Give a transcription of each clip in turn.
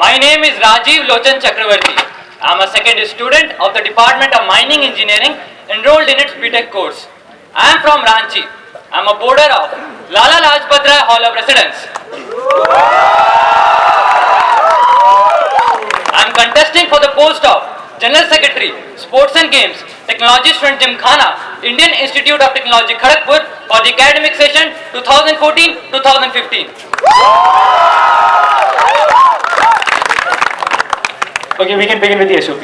My name is Rajiv Lochan Chakravarti. I am a second student of the Department of Mining Engineering enrolled in its BTech course. I am from Ranchi. I am a boarder of Lala Lajpat Rai Hall of Residence. I am contesting for the post of General Secretary, Sports and Games, Technology Student Gymkhana, Indian Institute of Technology Kharagpur for the academic session 2014-2015. Okay, we can begin with the SOP.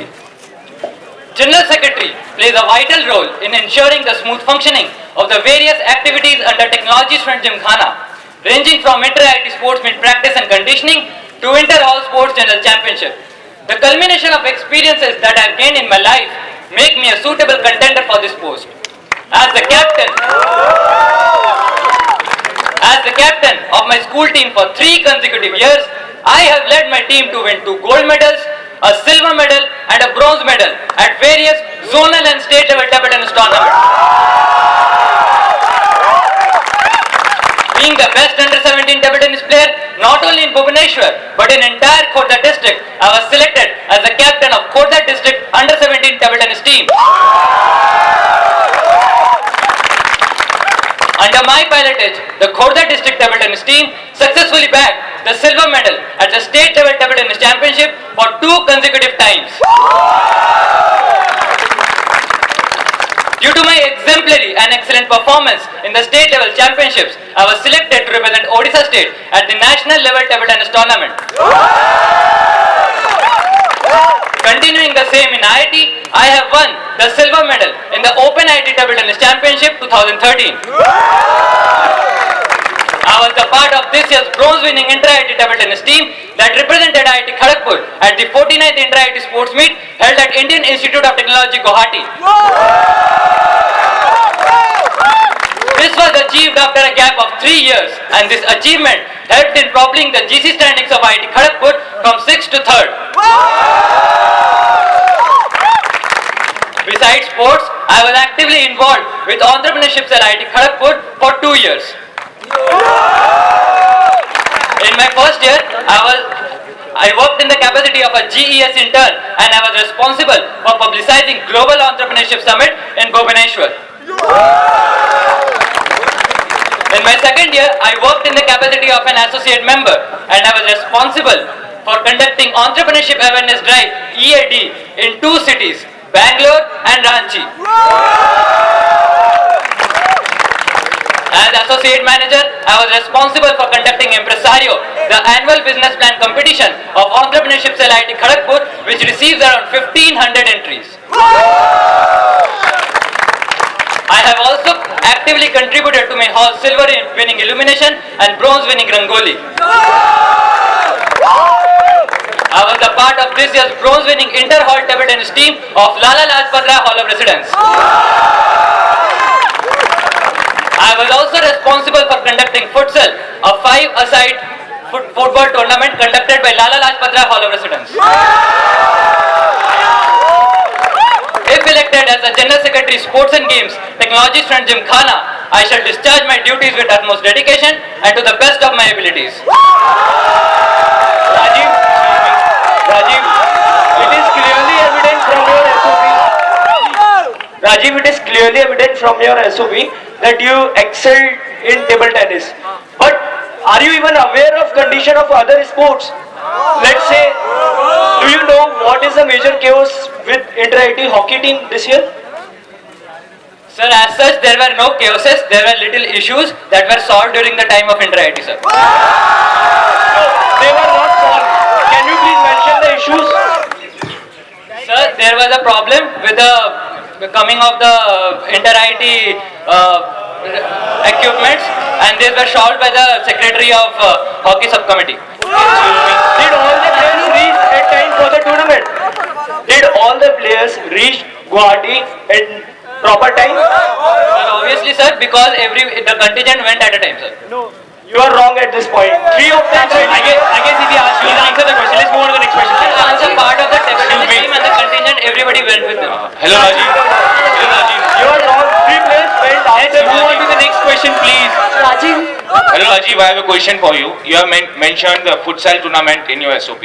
General Secretary plays a vital role in ensuring the smooth functioning of the various activities under Technology Student Gymkhana, ranging from inter-IT sports meet practice and conditioning to inter-hall sports general championship. The culmination of experiences that I have gained in my life make me a suitable contender for this post. As the captain of my school team for 3 consecutive years, I have led my team to win 2 gold medals, a silver medal and a bronze medal at various zonal and state level table tennis tournaments. Being the best under 17 table tennis player not only in Bhubaneswar but in entire Khordha district, I was selected as the captain of Khordha district under 17 table tennis team. Under my pilotage, the Khordha district table tennis team successfully bagged the silver medal at the state level table tennis championship for 2 consecutive times. Due to my exemplary and excellent performance in the state level championships, I was selected to represent Odisha state at the national level table tennis tournament. Continuing the same in IIT, I have won the silver medal in the Open IIT Table Tennis Championship 2013. I was the part of this year's bronze-winning inter-IIT Table Tennis team that represented IIT Kharagpur at the 49th Inter-IIT Sports Meet held at Indian Institute of Technology, Guwahati. This was achieved after a gap of 3 years, and this achievement helped in propelling the GC standings of IIT Kharagpur from 6th to 3rd. Besides sports, I was actively involved with entrepreneurship at IIT Kharagpur for 2 years. In my first year, I worked in the capacity of a GES intern and I was responsible for publicizing Global Entrepreneurship Summit in Bhubaneswar. In my second year, I worked in the capacity of an associate member and I was responsible for conducting Entrepreneurship Awareness Drive EAD in 2 cities, Bangalore and Ranchi. As associate manager, I was responsible for conducting Impresario, the annual business plan competition of Entrepreneurship Cell IIT Kharagpur, which receives around 1500 entries. I have also actively contributed to my hall silver winning illumination and bronze winning Rangoli. I was a part of this year's bronze winning inter-hall table tennis team of Lala Lajpat Rai Hall of Residence. I was also responsible for conducting futsal, a 5-a-side football tournament conducted by Lala Lajpat Rai Hall of Residence. If elected as the General Secretary, Sports and Games, Technology Student Gymkhana, I shall discharge my duties with utmost dedication and to the best of my abilities. Rajiv, it is clearly evident from your SOP. Rajiv, it is clearly evident from your SOP that you excelled in table tennis. But are you even aware of condition of other sports? Let's say, do you know what is the major chaos with inter-IIT hockey team this year? Sir, as such, there were no chaoses, there were little issues that were solved during the time of inter-IIT, sir. No, they were not solved. Can you please mention the issues? Sir, there was a problem with the coming of the inter-IIT equipments and these were solved by the Secretary of Hockey Subcommittee. Did all the players reach at time for the tournament? Did all the players reach Guwahati in proper time? Sir, obviously, sir, because the contingent went at a time, sir. No, you are wrong at this point. 3 of them said. I guess if he asked you to answer the question, let's move on to the next question. Sir, answer part of the table tennis team and the contingent, everybody went with them. Hello Rajiv. Hello Rajiv. You are wrong. 3 players went out. Let's move on to the next question, please. Rajiv. Hello Rajiv, I have a question for you. You have mentioned the futsal tournament in your SOP.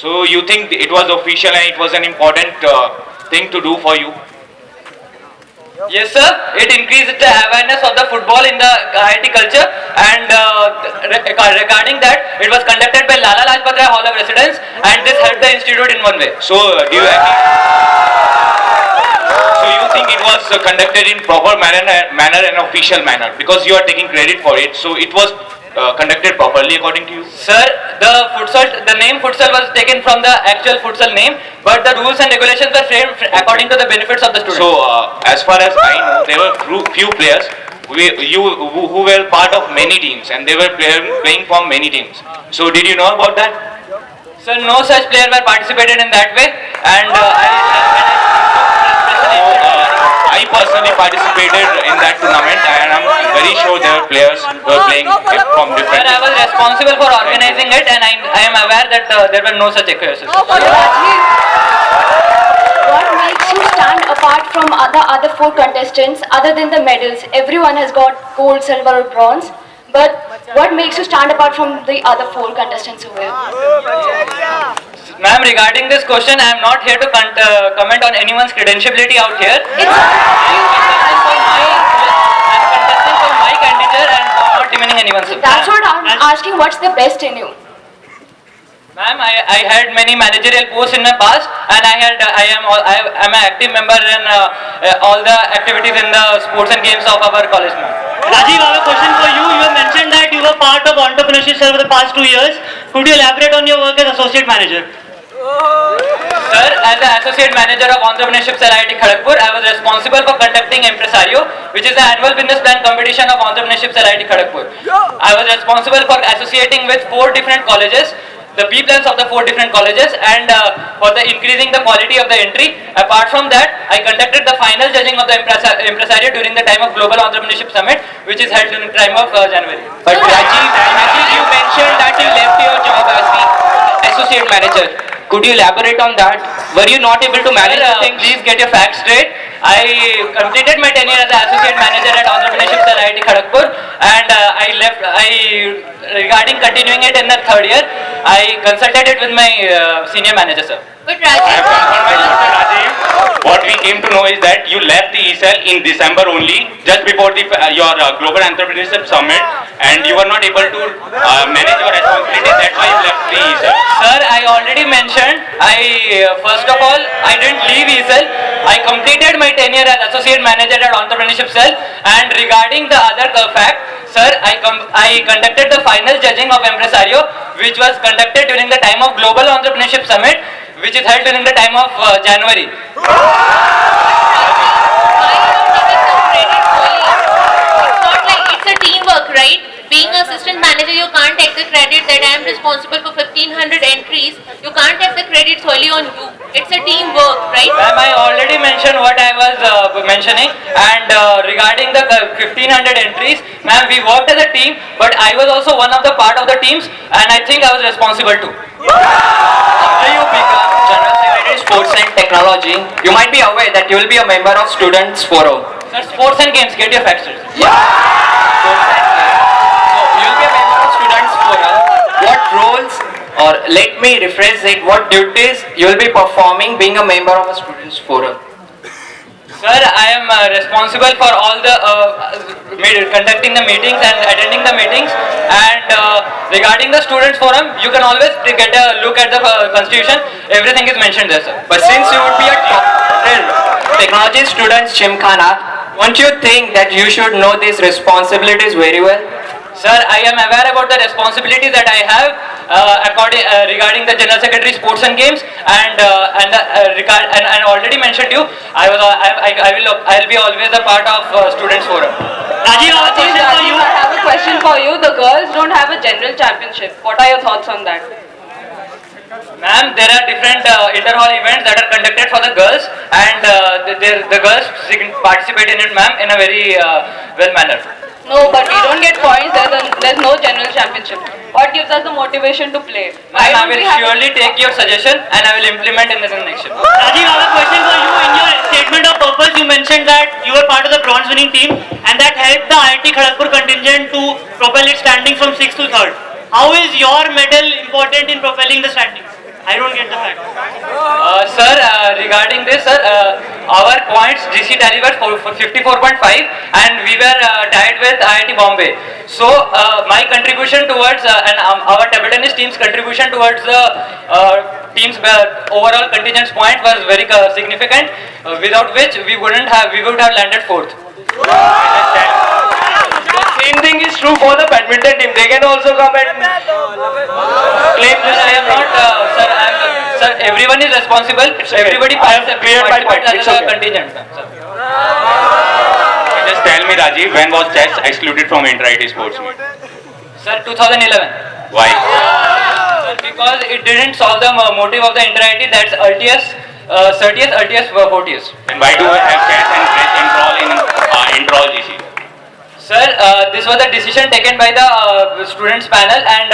So you think it was official and it was an important thing to do for you? Yes, sir. It increased the awareness of the football in the IIT culture, and regarding that, it was conducted by Lala Lajpat Rai Hall of Residence, and this helped the institute in one way. So do you agree? So you think it was conducted in proper manner and official manner because you are taking credit for it. So it was conducted properly according to you? Sir, the name futsal was taken from the actual futsal name, but the rules and regulations were framed according to the benefits of the students. So as far as I know, there were few players who were part of many teams and they were playing for many teams. So did you know about that? Sir, no such player were participated in that way, and I personally participated in that tournament and I'm very sure there were players who were playing from Sir, different I was teams. responsible for organizing it, and I am aware that there were no such occurrences. Rajiv, what makes you stand apart from other four contestants other than the medals? Everyone has got gold, silver or bronze, but what makes you stand apart from the other four contestants over here? Ma'am, regarding this question, I am not here to comment on anyone's credentiality out here. It's I'm contesting for my candidature and not demeaning anyone's. That's what I'm asking, what's the best in you? Ma'am, I had many managerial posts in my past, and I am an active member in all the activities in the sports and games of our college, ma'am. Rajiv, I have a question for you. You have mentioned that you were part of entrepreneurship cell for the past 2 years. Could you elaborate on your work as associate manager? Sir, as the associate manager of Entrepreneurship Cell IIT Kharagpur, I was responsible for conducting Impresario, which is the annual business plan competition of Entrepreneurship Cell IIT Kharagpur. I was responsible for associating with 4 different colleges, the B plans of the 4 different colleges, and for the increasing the quality of the entry. Apart from that, I conducted the final judging of the Impresario during the time of Global Entrepreneurship Summit, which is held during the time of January. But Rajiv, you mentioned that you left your job as the associate manager. Could you elaborate on that? Were you not able to manage Sir, things? please get your facts straight. I completed my tenure as the associate manager at Entrepreneurship Cell IIT Kharagpur, and I left. Regarding continuing it in the 3rd year, I consulted it with my senior manager, sir. But I have Rajiv, confirmed my sister Rajiv. What we came to know is that you left the ESL in December only, just before your Global Entrepreneurship Summit, and you were not able to manage your responsibilities. That's why you left the ESL. Sir, I already mentioned, first of all, I didn't leave ESL. I completed my tenure as associate manager at Entrepreneurship Cell, and regarding the other fact, sir, I conducted the final judging of Impresario, which was conducted during the time of Global Entrepreneurship Summit, which is held during the time of January. It's not like it's a teamwork, right? Being assistant manager, you can't take the credit that I am responsible for 1500 entries. You can't take the credit solely on you. It's a teamwork, right? Ma'am, I already mentioned what I was mentioning, and regarding the 1500 entries, ma'am, we worked as a team, but I was also one of the part of the teams, and I think I was responsible too. After you become General Secretary Sports and Technology, you might be aware that you will be a member of Students Forum. Sir, sports and games, get your facts straight. Sports and Games. So you will be a member of Students Forum. What roles, or let me rephrase it, what duties you will be performing being a member of a Students Forum? Sir, I am responsible for all the conducting the meetings and attending the meetings. And regarding the students forum, you can always get a look at the constitution. Everything is mentioned there, sir. But since you would be a top technology student, Gymkhana, won't you think that you should know these responsibilities very well? Sir, I am aware about the responsibilities that I have regarding the General Secretary Sports and Games, and already mentioned you. I'll be always a part of Students Forum. Rajiv, I have a question for you. I have a question for you. The girls don't have a general championship. What are your thoughts on that? Ma'am, there are different inter-hall events that are conducted for the girls, and the girls participate in it, ma'am, in a very well manner. No, but we don't get points. There's no general championship. What gives us the motivation to play? Ma'am, I will surely take your suggestion and I will implement in the next year. Rajiv, I have a question for you. In your statement of purpose, you mentioned that you were part of the bronze winning team and that helped the IIT Kharagpur contingent to propel its standing from 6th to 3rd. How is your medal important in propelling the standings? I don't get the fact. Sir, regarding this, sir, our points GC tally were for 54.5 and we were tied with IIT Bombay. So, my contribution towards and our table tennis team's contribution towards the team's overall contingent's point was very significant, without which we would have landed fourth. Same thing is true for the badminton team. They can also come and claim Sir, this. I am not, sir, everyone is responsible. Everybody I have cleared my point. participates It's as a okay. contingent. Sir. Just tell me, Rajiv, when was chess excluded from inter-IT sports meet? Sir, 2011. Why? Because it didn't solve the motive of the inter-IT, that's LTS, 30th, LTS, 40th. Then why do we have chess and chess inter-all in inter-all GC? Sir, this was the decision taken by the students panel and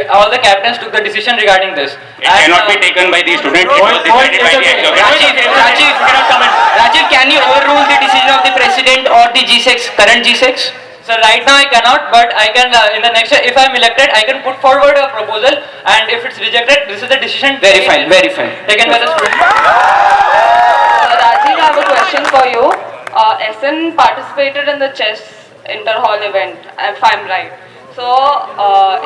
all the captains took the decision regarding this. It cannot be taken by the student, it was decided by the executive. Rajiv, can you overrule the decision of the president or the G6, current G6? Sir, right now I cannot, but I can, in the next year, if I am elected, I can put forward a proposal and if it's rejected, this is the decision taken by the student. Rajiv, I have a question for you. SN participated in the chess inter-hall event, if I'm right. So,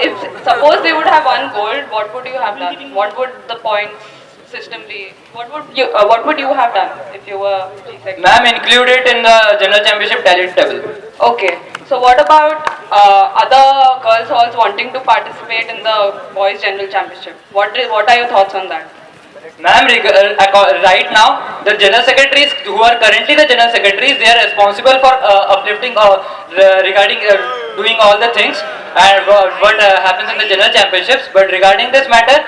if suppose they would have won gold, what would you have done? What would the points system be? What would you have done if you were G6? Ma'am, include it in the general championship talent table. Okay. So what about other girls halls wanting to participate in the boys general championship? What are your thoughts on that? Ma'am, right now, the general secretaries who are currently the general secretaries, they are responsible for uplifting regarding doing all the things and what happens in the general championships. But regarding this matter,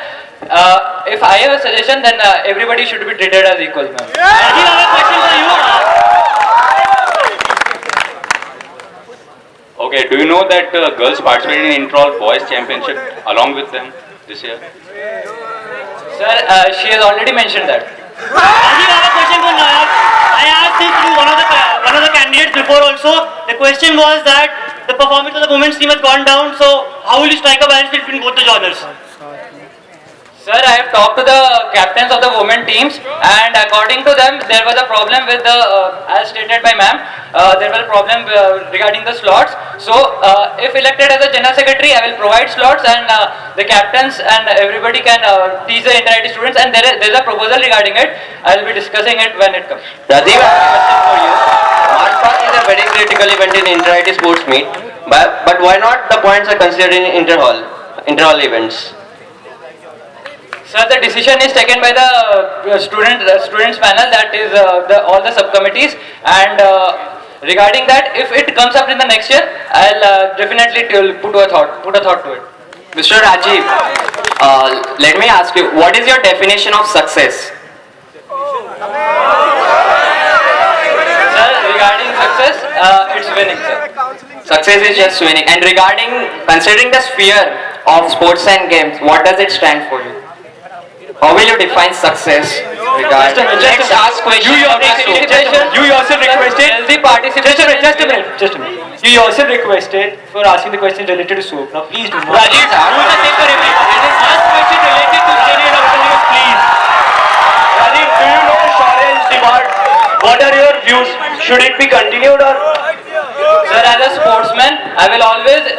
if I have a suggestion, then everybody should be treated as equal, ma'am. Rajiv, I have a question for you. Okay, do you know that girls participated in inter-all boys championship along with them this year? Sir, she has already mentioned that. Rajiv, I have a question for Nayak. I asked this to one of the candidates before also. The question was that the performance of the women's team has gone down, so how will you strike a balance between both the genres? Sir, I have talked to the captains of the women teams and according to them, there was a problem with the, as stated by ma'am, there was a problem regarding the slots. So, if elected as a general secretary, I will provide slots and the captains and everybody can teach the inter-IT students and there is a proposal regarding it. I will be discussing it when it comes. Rajiv, I have a question for you. March past is a very critical event in inter-IT sports meet, but why not the points are considered in inter-hall events? Sir, the decision is taken by the students panel, that is all the subcommittees, and regarding that, if it comes up in the next year, I'll definitely put a thought to it. Mr. Rajiv, let me ask you, what is your definition of success? Sir, regarding success, it's winning, sir. Success is just winning. And regarding, considering the sphere of sports and games, what does it stand for you? How will you define success? Let's ask questions. You yourself requested. Healthy participation. Just a minute. You yourself requested for asking the question related to soap. Now please do not. Rajiv, do the same for everyone. Last question related to stadium news, please. Rajiv, do you know Shaurya's demand? What are your views? Should it be continued or? Sir, as a sportsman, I will always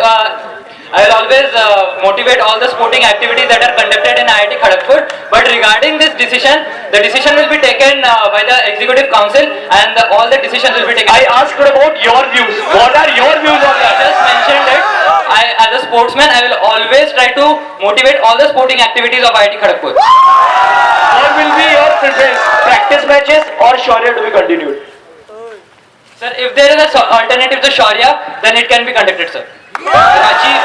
motivate all the sporting activities that are conducted in IIT Kharagpur. But regarding this decision, the decision will be taken by the Executive Council and all the decisions will be taken. I asked about your views. What are your views on I that? just mentioned it. As a sportsman, I will always try to motivate all the sporting activities of IIT Kharagpur. What will be your preference? Practice matches or Shaurya to be continued? Sir, if there is an alternative to Shaurya, then it can be conducted, sir. Rajiv,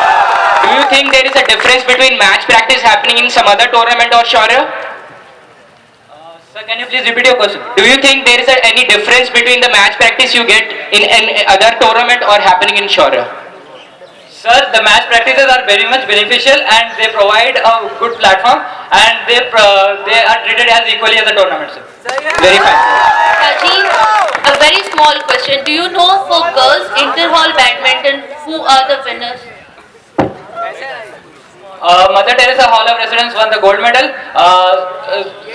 do you think there is a difference between match practice happening in some other tournament or Shaurya? Sir, can you please repeat your question? Do you think there is any difference between the match practice you get in other tournament or happening in Shaurya? Sir, the match practices are very much beneficial and they provide a good platform and they are treated as equally as a tournament, sir. Very fine. Rajiv, a very small question. Do you know for girls inter-hall badminton who are the winners? Mother Teresa Hall of Residence won the gold medal.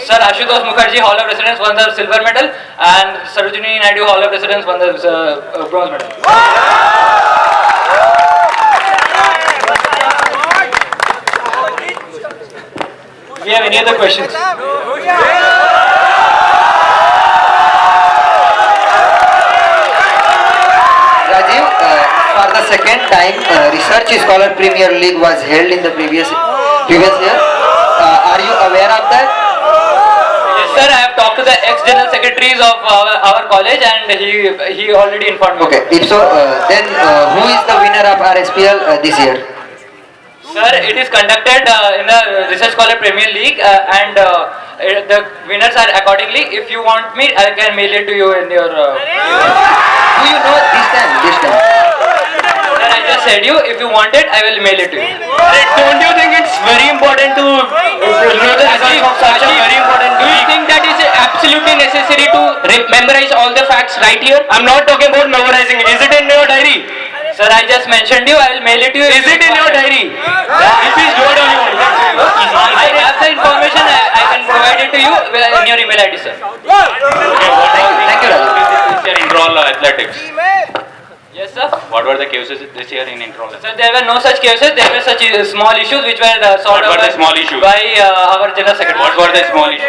Sir Ashutosh Mukherjee Hall of Residence won the silver medal, and Sarojini Naidu Hall of Residence won the bronze medal. Do we have any other questions? Rajiv, for the second time, Research Scholar Premier League was held in the previous year. Are you aware of that? Yes, sir. I have talked to the ex-general secretaries of our college, and he already informed me. Okay, if so, then who is the winner of RSPL this year? Sir, it is conducted in the Research Scholar Premier League, and the winners are accordingly. If you want me, I can mail it to you in your. Do you know this time? Sir, I just said you. If you want it, I will mail it to you. Don't you think it's very important to know the results of such a very important? Do you think that is absolutely necessary to memorize all the facts right here? I'm not talking about memorizing it. Is it in your diary? Sir, I just mentioned you. I will mail it to you. Is it in your diary? If it's your diary, I have the information. I can provide it to you in your email ID, sir. Thank you, Rajiv. This year intramural athletics. Yes, sir. What were the cases this year in intramural? Sir, there were no such cases. There were such small issues which were solved What were the small issues? by our general secretary. What were the small issues?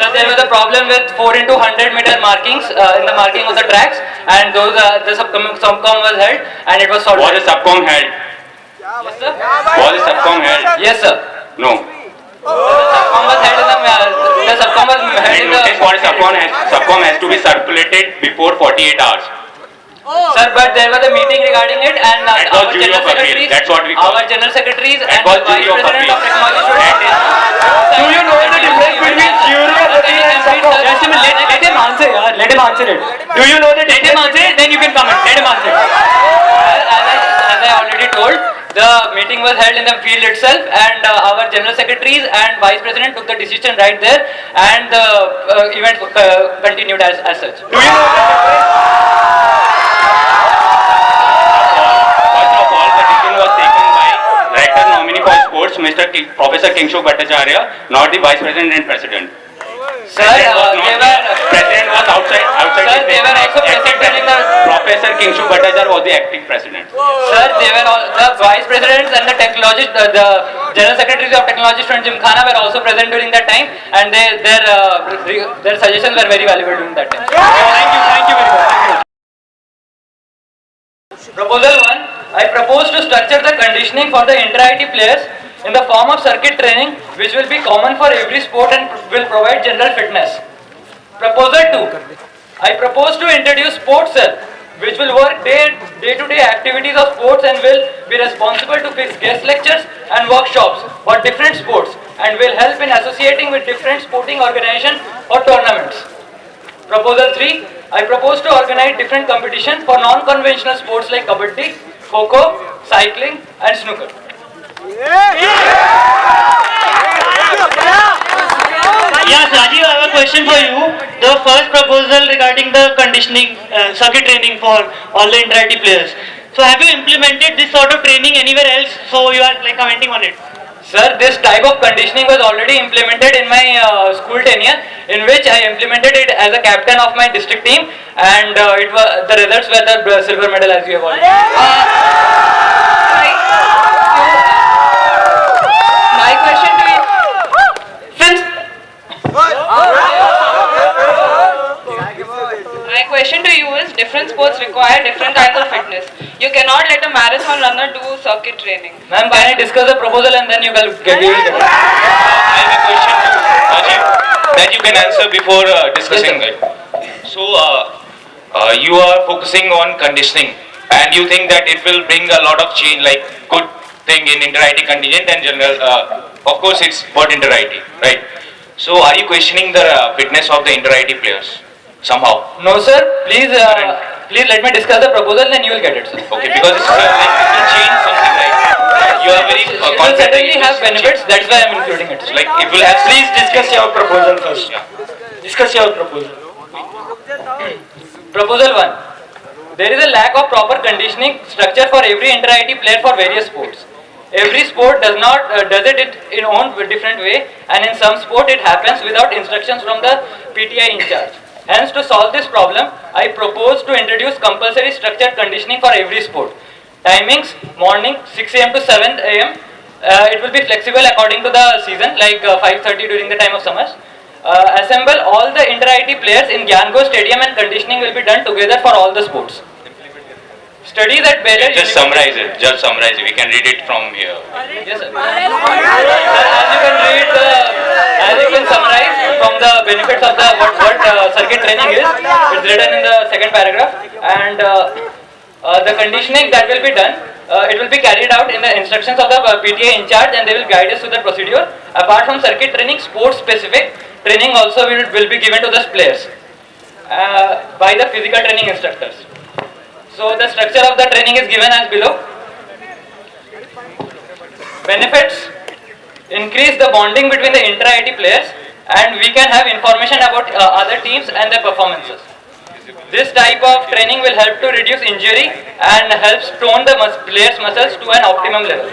Sir, there was a problem with 4 into 100 meter markings in the marking of the tracks, and those the subcom was held, and it was solved. Was the subcom held? Yes, sir. Was the subcom held? Yes, sir. No. The subcom was held in the subcom was held I in noticed the. what subcom has to be circulated before 48 hours. Sir, but there was a meeting regarding it, and That was our jury general of appeal. secretaries, That's what we call our general secretaries and was the vice jury of president appeal. of technology Do you know the difference between jury of appeal and subcom? Just a minute, let him answer, yaar. Let him answer it. Do you know the Let him answer it, then you can comment. Let him answer it. As I already told, the meeting was held in the field itself, and our general secretaries and vice president took the decision right there, and the event continued as such. Do you know the difference? First of all, the decision was taken by Director Nominee for Sports, Professor Kingshuk Bhattacharya, not the Vice President and President. Sir, President was outside Sir, the they were also acting present in the. Professor Kingshuk Bhattacharya was the acting president. Sir, they were all, the vice presidents and the technologists, the general secretaries of Technology Student Gymkhana were also present during that time, and their suggestions were very valuable during that time. Thank you very much. Thank you. Proposal 1. I propose to structure the conditioning for the inter-IT players in the form of circuit training, which will be common for every sport and will provide general fitness. Proposal 2. I propose to introduce Sports Cell, which will work day-to-day activities of sports and will be responsible to fix guest lectures and workshops for different sports and will help in associating with different sporting organizations or tournaments. Proposal 3. I propose to organize different competitions for non-conventional sports like kabaddi, kho-kho, cycling and snooker. Yes, Rajiv, I have a question for you. The first proposal regarding the conditioning, circuit training for all the inter-IT players. So have you implemented this sort of training anywhere else? So you are like commenting on it. Sir, this type of conditioning was already implemented in my school tenure, in which I implemented it as a captain of my district team, and the results were the silver medal, as you have already. My question to you. My question to you is, different sports require different kinds of fitness. You cannot let a marathon runner do circuit training. Ma'am, can I discuss the proposal and then you will get it? I have a question to Rajiv that you can answer before discussing Yes, it. So, you are focusing on conditioning and you think that it will bring a lot of change, like good thing in inter-IT contingent and general, of course it's about inter-IT, right? So, are you questioning the fitness of the inter-IT players somehow? No, sir. Please let me discuss the proposal, then you will get it, sir. Okay, because it's like it will change something, right? You are very It will confident. certainly have benefits. That's why I'm including it. Like it will have. Please discuss your proposal first. Discuss your proposal. Proposal 1. There is a lack of proper conditioning structure for every inter-IT player for various sports. Every sport does it in own different way, and in some sport it happens without instructions from the PTI in charge. Hence, to solve this problem, I propose to introduce compulsory structured conditioning for every sport. Timings: morning 6 a.m. to 7 a.m. It will be flexible according to the season, like 5:30 during the time of summers. Assemble all the inter-IT players in Gyango Stadium, and conditioning will be done together for all the sports. Studies at Baylor Just summarize it. Just summarize it. We can read it from here. Yes, sir. As you can summarize from the benefits of the what circuit training is, it's written in the second paragraph, and the conditioning that will be done, it will be carried out in the instructions of the PTA in charge, and they will guide us through the procedure. Apart from circuit training, sports specific training also will be given to the players by the physical training instructors. So the structure of the training is given as below. Benefits: increase the bonding between the inter-IT players, and we can have information about other teams and their performances. This type of training will help to reduce injury and helps tone the players' muscles to an optimum level.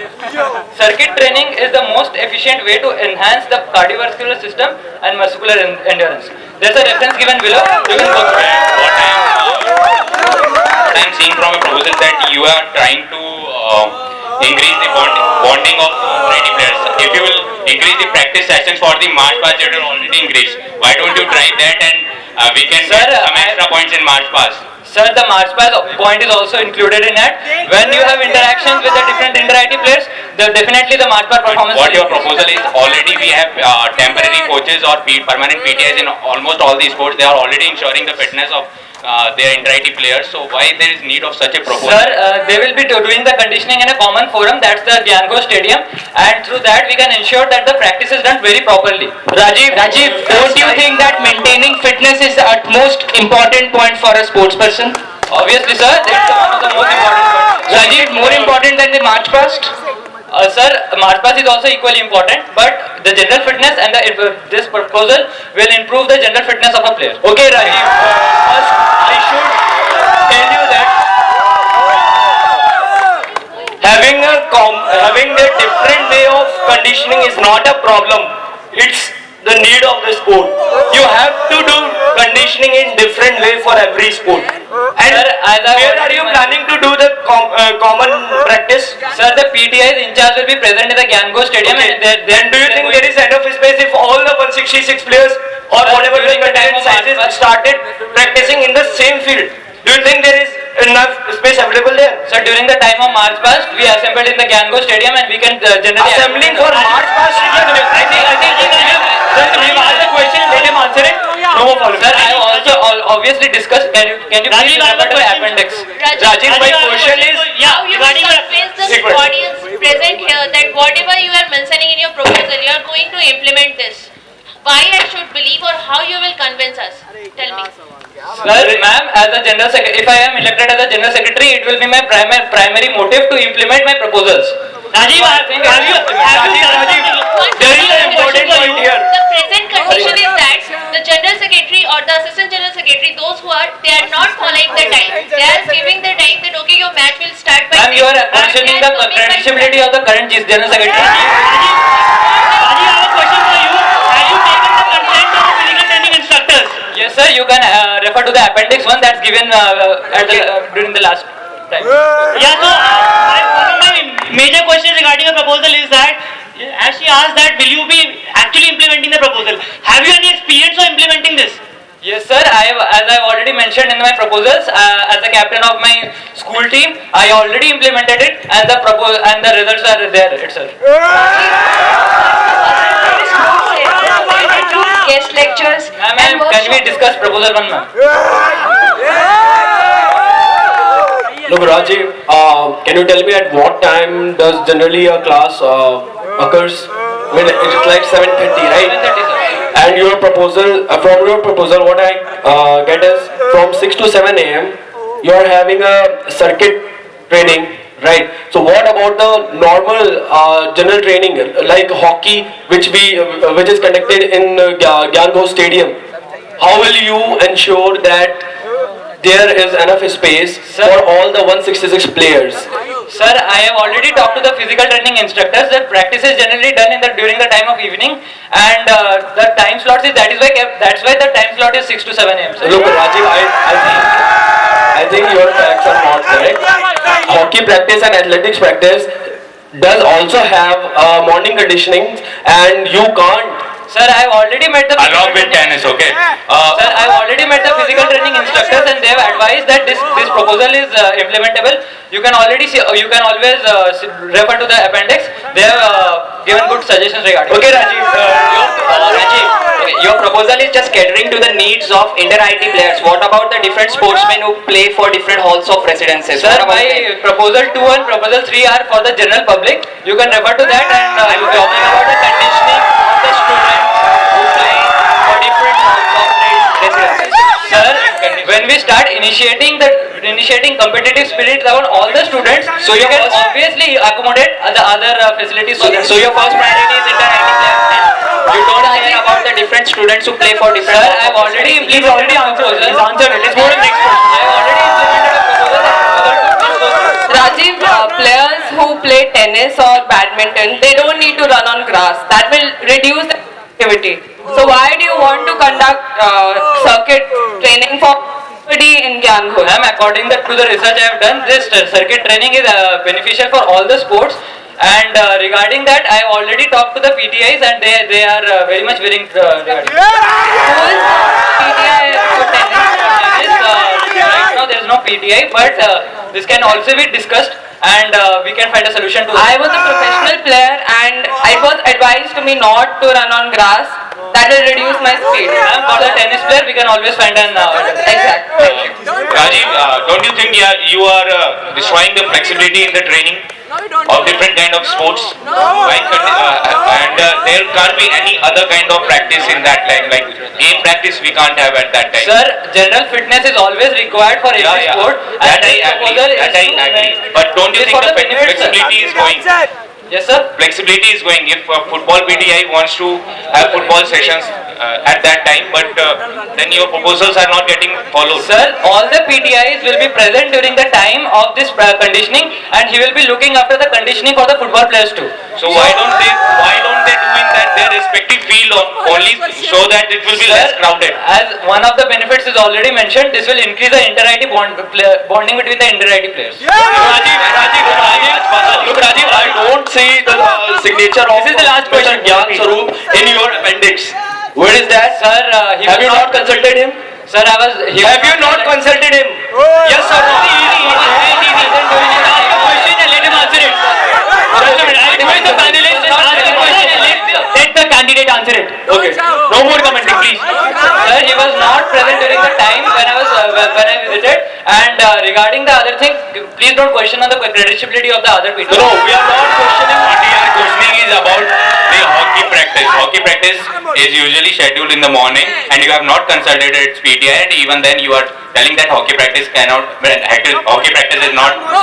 Circuit training is the most efficient way to enhance the cardiovascular system and muscular endurance. There's a reference given below. You can go through it. What I'm seeing from a proposal that you are trying to increase the bonding of ready players. If you will increase the practice sessions for the march pass that are already increased, why don't you try that, and we can get some extra points in march pass? Sir, the march pass point is also included in that. When you have interactions with the different inter-IT players, definitely the march pass performance. What your proposal is, already we have temporary coaches or permanent PTIs in almost all these sports. They are already ensuring the fitness of their inter-IT players. So why there is need of such a proposal? Sir, they will be doing the conditioning in a common forum, that's the Gyango Stadium, and through that we can ensure that the practice is done very properly. Rajiv, don't you think that maintaining fitness is the utmost important point for a sports person? Obviously, sir, it's one of the most important points. Rajiv, more important than the march past? Sir, march pass is also equally important, but the general fitness and this proposal will improve the general fitness of a player. Okay, Rajiv. First, I should tell you that having a different way of conditioning is not a problem. It's the need of the sport. You have to do conditioning in different way for every sport. And Sir, where are you planning to do the common practice? Sir, the PTIs in charge will be present in the Gyango Stadium. Okay. And Then do you think there is enough space if all the 166 players or whatever the during the time content of sizes march pass. started practicing in the same field? Do you think there is enough space available there? Sir, during the time of march past, we assembled in the Gyango Stadium, and we can generally Assembling for march past. I think just we've asked the question, let him answer it. No more follow-up. Sir, I also obviously discussed. Can you please Rajiv, I have refer a to the question. appendix? Rajiv, my question is, How you will regarding your- convince the Secret. audience present here that whatever you are mentioning in your proposal, you are going to implement this. Why I should believe, or how you will convince us? Tell me. Sir, ma'am, as a general secretary, if I am elected as a general secretary, it will be my primary motive to implement my proposals. Rajiv, have you Rajiv, there is an important point here. The present condition is that the general secretary or the assistant general secretary, those who are, they are not following the time. They are giving the time that okay, your match will start by. Ma'am, you are 10, questioning they the are coming by credentiality of the current general secretary. Rajiv, I have a question for you. Have you taken the consent of the physical training instructors? Yes, sir, you can refer to the appendix 1 that's given during the last time. Yeah, so one of my major questions regarding the proposal is that, as she asked that, will you be actually implementing the proposal? Have you any experience of implementing this? Yes, sir, as I already mentioned in my proposals, as the captain of my school team, I already implemented it, and the results are there itself. Guest lectures Ma'am, and can we workshops. discuss proposal 1, ma'am? Look, Rajiv, can you tell me at what time does generally a class occurs? I mean, it's like 7:30, right? 7:30, sir. And your proposal, from your proposal, what I get is from 6 to 7 a.m. you are having a circuit training, right? So what about the normal general training like hockey, which is conducted in Gyango Stadium? How will you ensure that there is enough space for all the 166 players? Sir, I have already talked to the physical training instructors. The practice is generally done during the time of evening, and the time slot is that's why the time slot is 6 to 7 a.m. Sir. Look, Rajiv, I think your facts are not correct. Hockey practice and athletics practice does also have morning conditioning, and you can't. Sir, I have already met the Along with tennis, okay? Sir, I have already met the physical training instructors, and they have advised that this proposal is implementable. You can already see, you can always refer to the appendix. They have given good suggestions regarding. Okay, Rajiv. Your proposal is just catering to the needs of inter-IT players. What about the different sportsmen who play for different halls of residences? Sir, What about my them? proposal 2 and proposal 3 are for the general public. You can refer to that, and I'm talking about the conditioning of the students who play for different halls of residences. Sir, when we start initiating competitive spirit around all the students, so you can obviously accommodate the other facilities. So your first priority is inter-IT players, and you don't care about the different students who play for different. Sir, I've already implemented a proposal. He's answered it. Let's move to the next question. I've already implemented a proposal Rajiv, players who play tennis or badminton, they don't need to run on grass. That will reduce the activity. So why do you want to conduct circuit training for everybody in Gyanghur? Ma'am, according to the research I have done, this circuit training is beneficial for all the sports. And regarding that, I have already talked to the PTIs, and they are very much willing regarding. Who is PTI for tennis? Right now there is no PTI, but this can also be discussed, and we can find a solution to I it. was a professional player and it was advised to me not to run on grass. That will reduce my speed. Ma'am, for the tennis player, we can always find an Exactly. Rajiv, don't you think you are destroying the flexibility in the training of different kind of sports? And there can't be any other kind of practice in that line, like game practice we can't have at that time. Sir, general fitness is always required for every sport. That and I this agree. proposal is That I to- agree. But don't you is think for the benefit, sir. flexibility is going? Yes, sir. Flexibility is going. If football PTI wants to have football sessions at that time, but then your proposals are not getting followed. Sir, all the PTIs will be present during the time of this conditioning, and he will be looking after the conditioning for the football players too. So why don't they do in that their respective field only so that it will be less crowded? As one of the benefits is already mentioned, this will increase the inter-IT bonding between the inter-IT players. Look, Rajiv, I don't see the signature of This is the last Mr. question. Gyan Saroop in your appendix. Where is that? Sir, he Have was you not consulted him? Sir, he Have you not consulted him? Yes or no? Let the candidate answer it. Okay. No more commenting, please. Sir, he was not present during the time when I visited. And regarding the other thing, please don't question on the creditability of the other people. No, we are not questioning. What we are questioning is about the hockey practice. Hockey practice is usually scheduled in the morning, and you have not consulted its PTI, and even then you are telling that hockey practice is not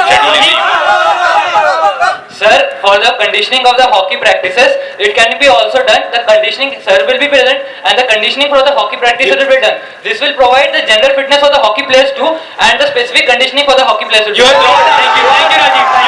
scheduled in the evening. Sir, for the conditioning of the hockey practices, it can be also done. The conditioning, sir will be present, and the conditioning for the hockey practices will be done. This will provide the general fitness for the hockey players too, and the specific conditioning for the hockey players will be done. Thank you, Rajiv.